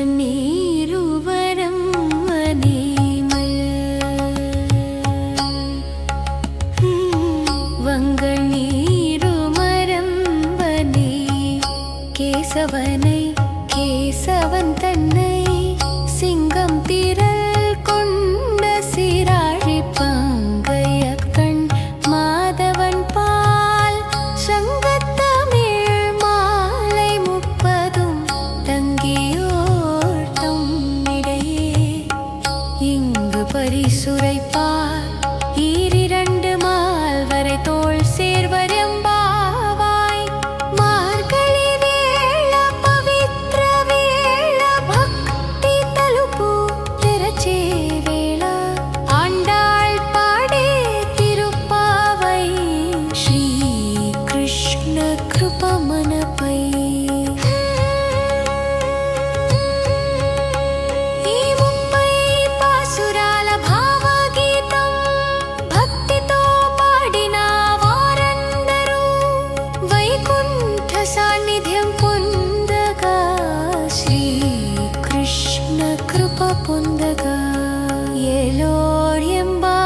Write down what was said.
മരനീരുവരം വനേമൽ വങ്കനീരുമരം വനേ கேசவனை கேசவன் தன்னை சிங்கம் திரள் கொண்ட சீராழி பங்கைய கண் மாதவன் பால் சங்கத்தமிழ் மாலை முப்பதும் தங்கியோர் தம்மிடையே இங்கு பரிசுரைப்பார் ஈரிரண்டு மால் வரை தோள் சேர்வரெம்பாவாய் மார்கழி வேள பவித்ர வேள பக்தி தலுப்பு திரச்சே வேள ஆண்டாள் பாடே திருப்பாவை ஸ்ரீ கிருஷ்ண கிருபமனப்பை ఈ ముప్పై పాసురాల భావగీతం భక్తితో పాడిన వారందరూ వైకుంఠ సాన్నిధ్యం పొందగా శ్రీకృష్ణ కృప పొందగా ఏలోర్ ఎంబా